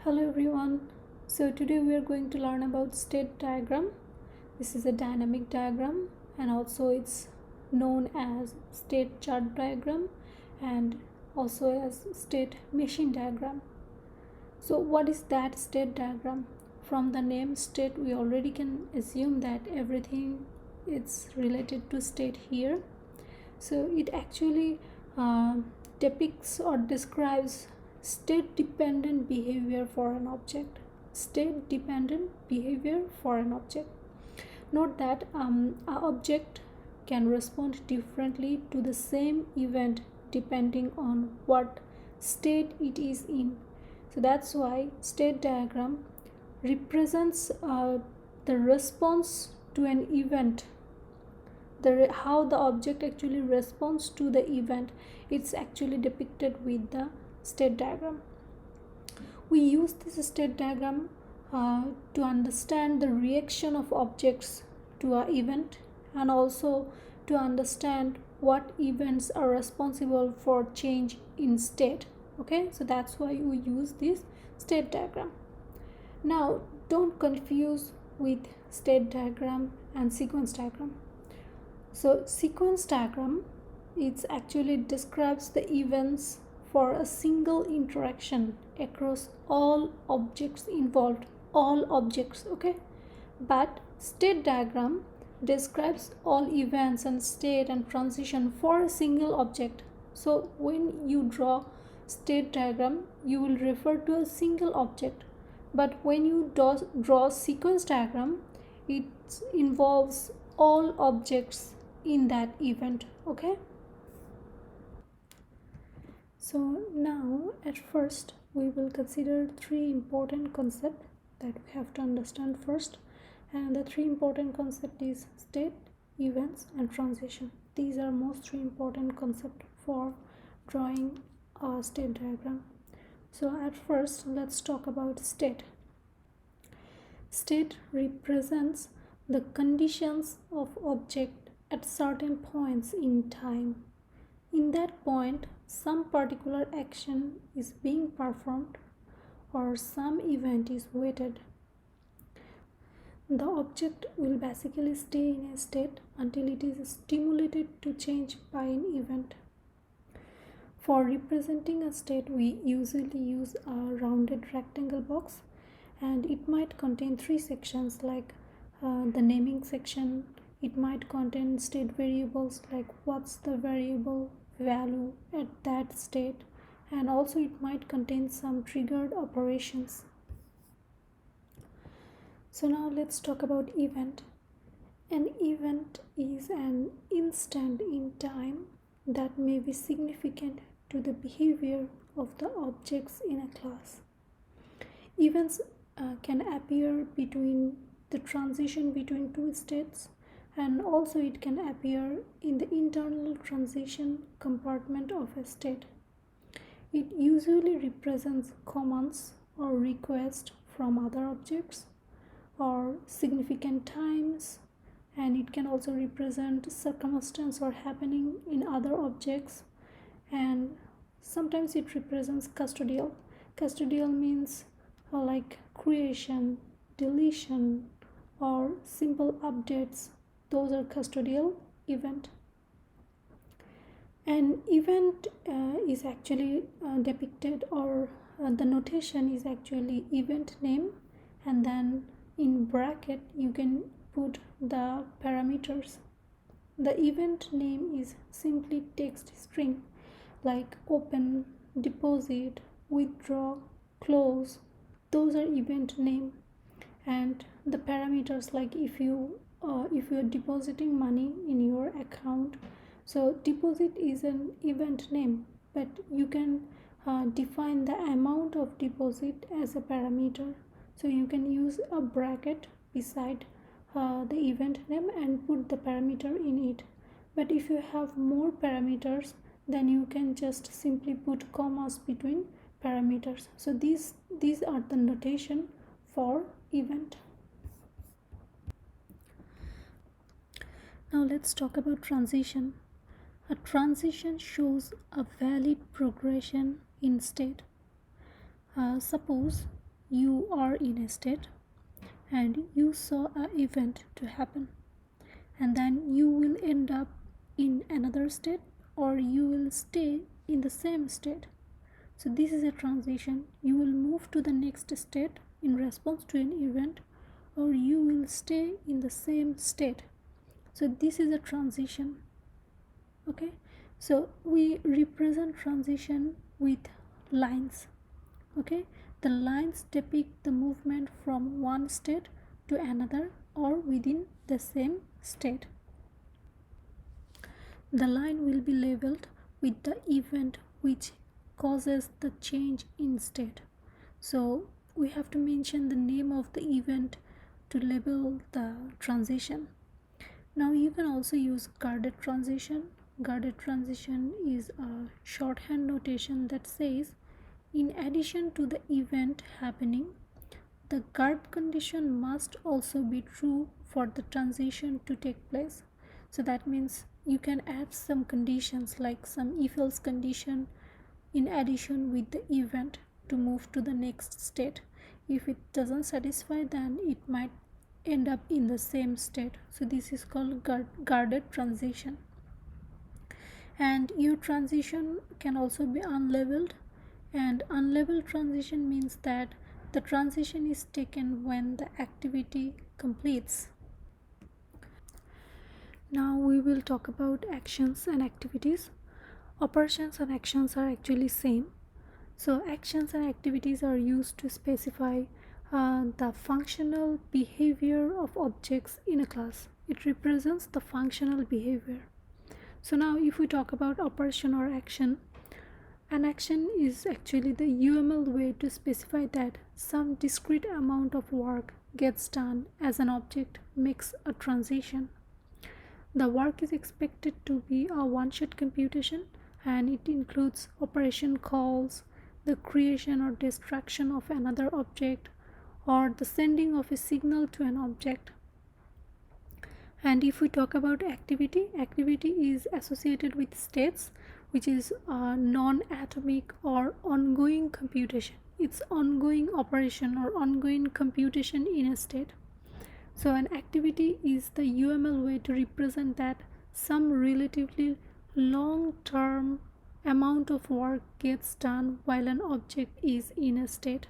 Hello everyone. So today we are going to learn about state diagram. This is a dynamic diagram and also it's known as state chart diagram and also as state machine diagram. So what is that state diagram? From the name state we already can assume that everything is related to state here. So it actually depicts or describes state dependent behavior for an object. State dependent behavior for an object. Note that an object can respond differently to the same event depending on what state it is in. So that's why state diagram represents the response to an event, how the object actually responds to the event. It's actually depicted with the state diagram. We use this state diagram to understand the reaction of objects to an event and also to understand what events are responsible for change in state. Okay, so that's why we use this state diagram. Now don't confuse with state diagram and sequence diagram. So sequence diagram, it actually describes the events for a single interaction across all objects involved, all objects, okay? But state diagram describes all events and state and transition for a single object. So when you draw state diagram, you will refer to a single object. But when you draw sequence diagram, it involves all objects in that event. Okay, so now at first we will consider three important concepts that we have to understand first, and the three important concepts is state, events and transition. These are most three important concepts for drawing a state diagram. So at first let's talk about state. State represents the conditions of object at certain points in time. In that point, some particular action is being performed or some event is waited. The object will basically stay in a state until it is stimulated to change by an event. For representing a state, we usually use a rounded rectangle box, and it might contain three sections like the naming section. It might contain state variables like what's the variable value at that state, and also it might contain some triggered operations. So now let's talk about event. An event is an instant in time that may be significant to the behavior of the objects in a class. Events can appear between the transition between two states, and also it can appear in the internal transition compartment of a state. It usually represents commands or requests from other objects or significant times, and it can also represent circumstance or happening in other objects, and sometimes it represents custodial. Custodial means like creation, deletion or simple updates. Those are custodial event. An event is actually depicted, or the notation is actually event name, and then in bracket you can put the parameters. The event name is simply text string like open, deposit, withdraw, close. Those are event name. And the parameters, like if you are depositing money in your account, so deposit is an event name, but you can define the amount of deposit as a parameter. So you can use a bracket beside the event name and put the parameter in it. But if you have more parameters, then you can just simply put commas between parameters. So these are the notation for event. Now let's talk about transition. A transition shows a valid progression in state. Suppose you are in a state and you saw an event to happen, and then you will end up in another state or you will stay in the same state. So this is a transition. You will move to the next state in response to an event or you will stay in the same state. So this is a transition. Okay, so we represent transition with lines. Okay, the lines depict the movement from one state to another or within the same state. The line will be labeled with the event which causes the change in state. So we have to mention the name of the event to label the transition. Now you can also use guarded transition. Guarded transition is a shorthand notation that says, in addition to the event happening, the guard condition must also be true for the transition to take place. So that means you can add some conditions like some if-else condition in addition with the event to move to the next state. If it doesn't satisfy, then it might end up in the same state. So this is called guarded transition. And your transition can also be unlabeled, and unlabeled transition means that the transition is taken when the activity completes. Now we will talk about actions and activities. Operations and actions are actually same. So actions and activities are used to specify the functional behavior of objects in a class. It represents the functional behavior. So now if we talk about operation or action, an action is actually the UML way to specify that some discrete amount of work gets done as an object makes a transition. The work is expected to be a one-shot computation, and it includes operation calls, the creation or destruction of another object, or the sending of a signal to an object. And if we talk about activity, activity is associated with states, which is a non-atomic or ongoing computation. It's ongoing operation or ongoing computation in a state. So an activity is the UML way to represent that some relatively long-term amount of work gets done while an object is in a state.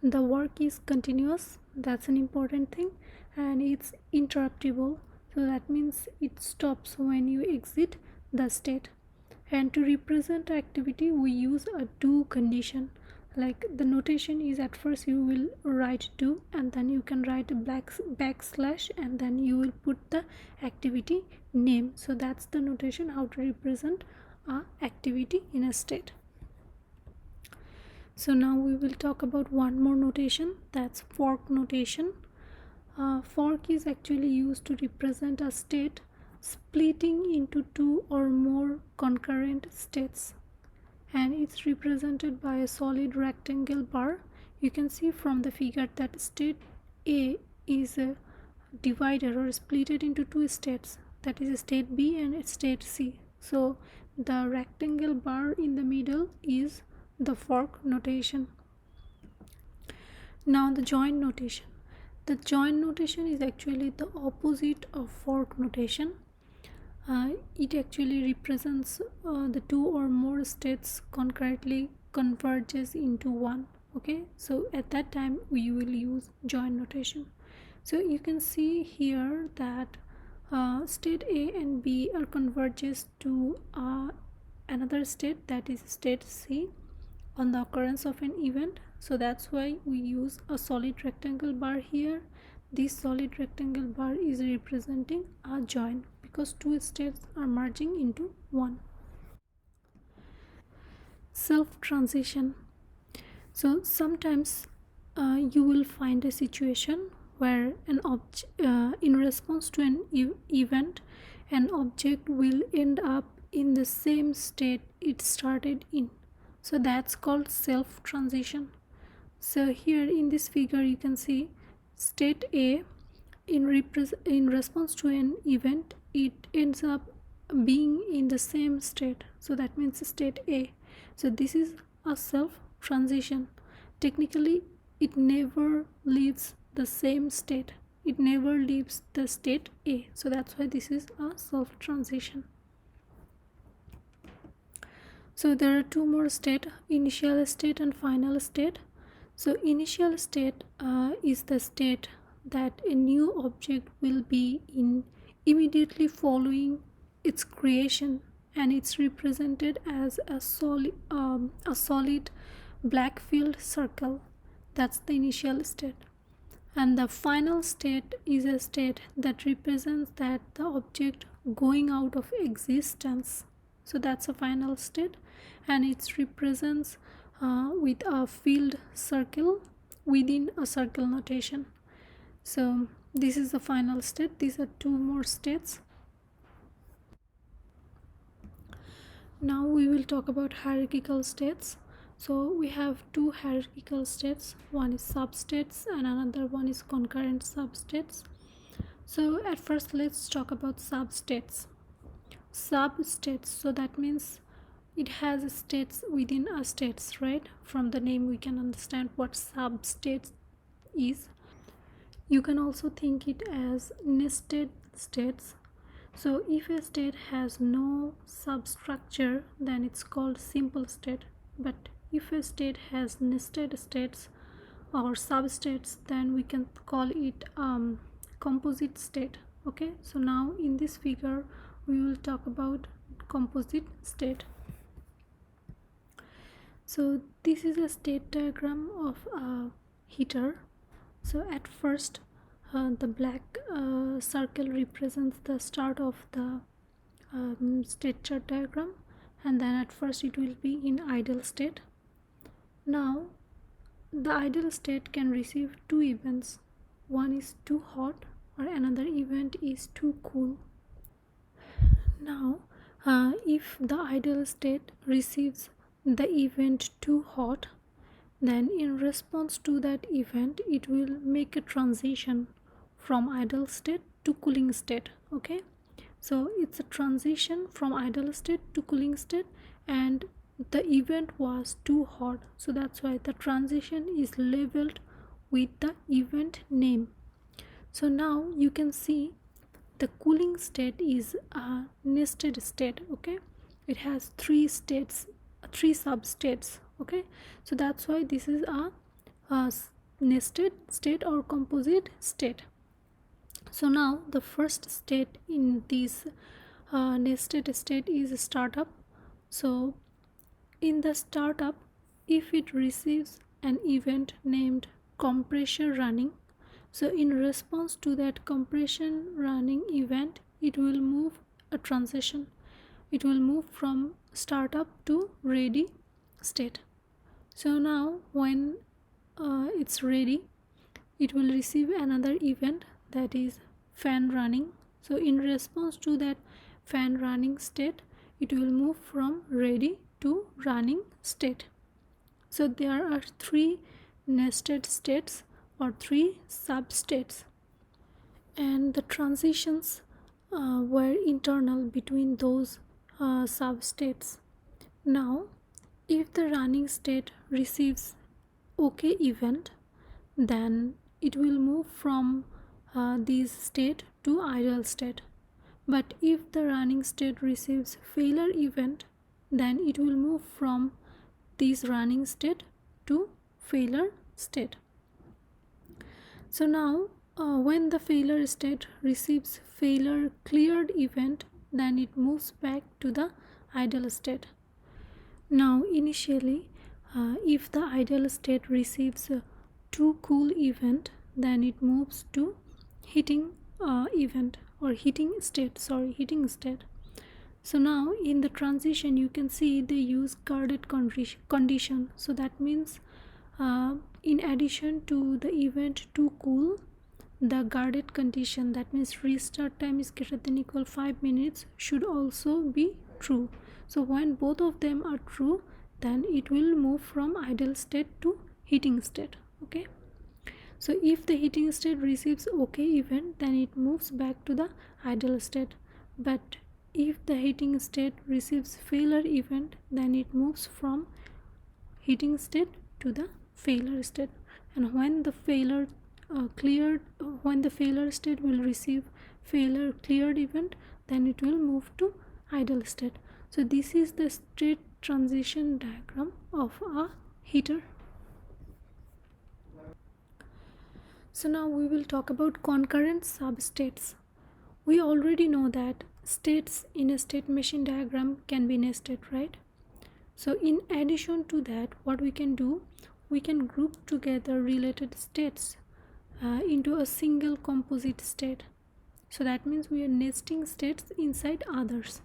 The work is continuous, that's an important thing, and it's interruptible, so that means it stops when you exit the state. And to represent activity we use a do condition. Like the notation is, at first you will write do and then you can write a backslash and then you will put the activity name. So that's the notation how to represent a activity in a state. So now we will talk about one more notation, that's fork notation. Fork is actually used to represent a state splitting into two or more concurrent states, and it's represented by a solid rectangle bar. You can see from the figure that state A is divided or split into two states, that is state B and state C. So the rectangle bar in the middle is the fork notation. Now the join notation. The join notation is actually the opposite of fork notation. It actually represents the two or more states concurrently converges into one. Okay, so at that time we will use join notation. So you can see here that state A and B are converges to another state, that is state C, on the occurrence of an event. So that's why we use a solid rectangle bar here. This solid rectangle bar is representing a join because two states are merging into one. Self transition. So sometimes you will find a situation where in response to an event, an object will end up in the same state it started in. So that's called self transition. So here in this figure you can see state A in response to an event, it ends up being in the same state. So that means state A. So this is a self transition. technically it never leaves the same state. It never leaves the state A. So that's why this is a self transition. So there are two more states, initial state and final state. So initial state is the state that a new object will be in immediately following its creation, and it's represented as a solid black filled circle. That's the initial state. And the final state is a state that represents that the object going out of existence. So that's a final state, and it represents with a filled circle within a circle notation. So this is the final state. These are two more states. Now we will talk about hierarchical states. So we have two hierarchical states. One is substates and another one is concurrent substates. So at first let's talk about substates. Substates, so that means it has states within a states, right? From the name we can understand what substates is. You can also think it as nested states. So if a state has no substructure, then it's called simple state. But if a state has nested states or substates, then we can call it composite state. Okay, so now in this figure we will talk about composite state. So this is a state diagram of a heater. So at first the black circle represents the start of the state chart diagram, and then at first it will be in idle state. Now the idle state can receive two events. One is too hot or another event is too cool. Now if the idle state receives the event too hot, then in response to that event it will make a transition from idle state to cooling state. Okay, so it's a transition from idle state to cooling state, and the event was too hot, so that's why the transition is labeled with the event name. So now you can see the cooling state is a nested state. Okay, it has three states, three substates. Okay, so that's why this is a nested state or composite state. So now the first state in this nested state is startup. So in the startup, if it receives an event named compression running, so in response to that compression running event, it will move a transition. It will move from startup to ready state. So now when it's ready, it will receive another event, that is fan running. So in response to that fan running state, it will move from ready to running state. So there are three nested states or three substates, and the transitions were internal between those substates. Now if the running state receives OK event, then it will move from this state to idle state. But if the running state receives failure event, then it will move from this running state to failure state. So now when the failure state receives failure cleared event, then it moves back to the idle state. Now initially if the idle state receives a too cool event, then it moves to heating event or heating state. So now in the transition you can see they use guarded condition. So that means in addition to the event too cool, the guarded condition, that means restart time is greater than equal 5 minutes, should also be true. So when both of them are true, then it will move from idle state to heating state. Okay, so if the heating state receives OK event, then it moves back to the idle state. But if the heating state receives failure event, then it moves from heating state to the failure state, and when the failure cleared when the failure state will receive failure cleared event, then it will move to idle state. So this is the state transition diagram of a heater. So now we will talk about concurrent substates. We already know that states in a state machine diagram can be nested, right? So in addition to that, what we can do, we can group together related states into a single composite state. So that means we are nesting states inside others.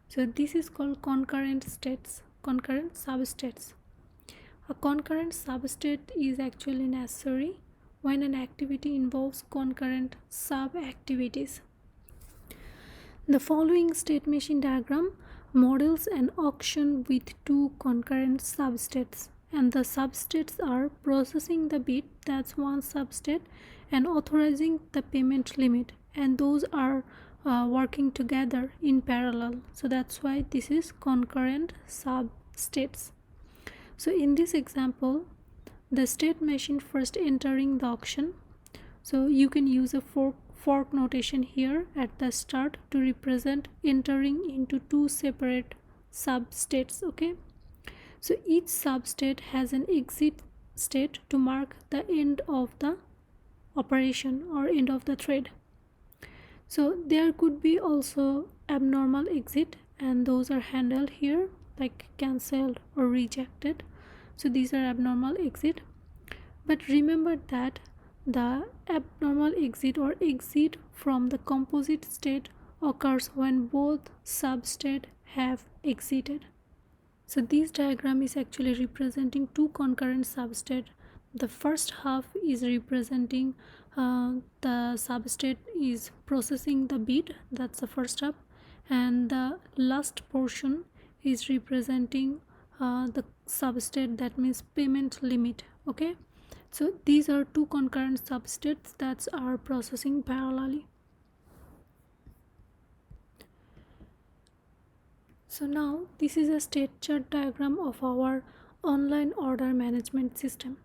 So this is called concurrent states, concurrent substates. A concurrent substate is actually necessary when an activity involves concurrent sub-activities. The following state machine diagram models an auction with two concurrent substates, and the substates are processing the bid, that's one substate, and authorizing the payment limit, and those are working together in parallel. So that's why this is concurrent substates. So in this example, the state machine first entering the auction, so you can use a fork notation here at the start to represent entering into two separate substates. Okay, so each substate has an exit state to mark the end of the operation or end of the thread. So there could be also abnormal exit, and those are handled here like cancelled or rejected. So these are abnormal exit, but remember that the abnormal exit or exit from the composite state occurs when both substates have exited. So this diagram is actually representing two concurrent substates. The first half is representing the substate is processing the bid, that's the first half, and the last portion is representing the substate, that means payment limit. Okay, so these are two concurrent substates that are processing parallelly. So now this is a state chart diagram of our online order management system.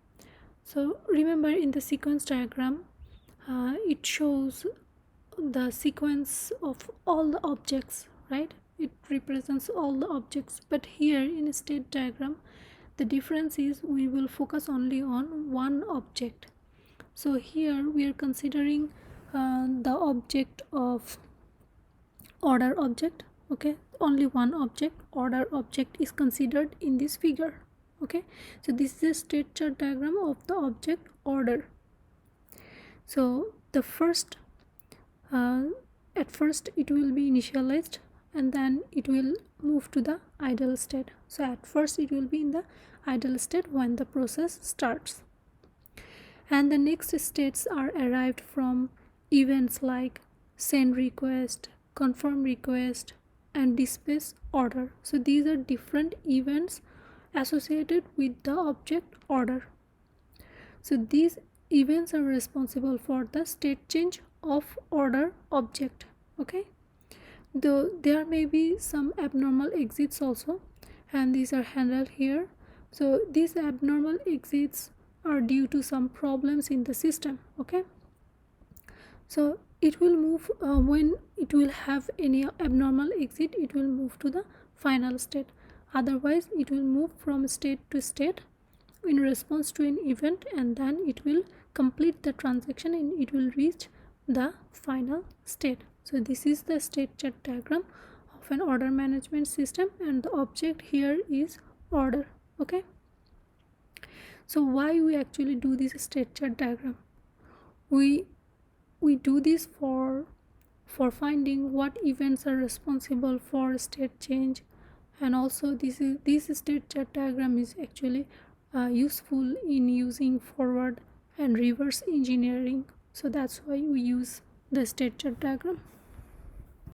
So remember, in the sequence diagram, it shows the sequence of all the objects, right? It represents all the objects, but here in a state diagram, the difference is we will focus only on one object. So here we are considering the object of order object. Okay, only one object, order object, is considered in this figure. Okay, so this is a state chart diagram of the object order. So the first at first it will be initialized, and then it will move to the idle state. So at first it will be in the idle state when the process starts, and the next states are arrived from events like send request, confirm request, and dispatch order. So these are different events associated with the object order. So these events are responsible for the state change of order object. Okay, though there may be some abnormal exits also, and these are handled here. So these abnormal exits are due to some problems in the system. Okay, so it will move when it will have any abnormal exit, it will move to the final state. Otherwise it will move from state to state in response to an event, and then it will complete the transaction and it will reach the final state. So this is the state chart diagram of an order management system, and the object here is order. Okay, so why we actually do this state chart diagram? We do this for finding what events are responsible for state change, and also this state chart diagram is actually useful in using forward and reverse engineering. So that's why we use the state chart diagram.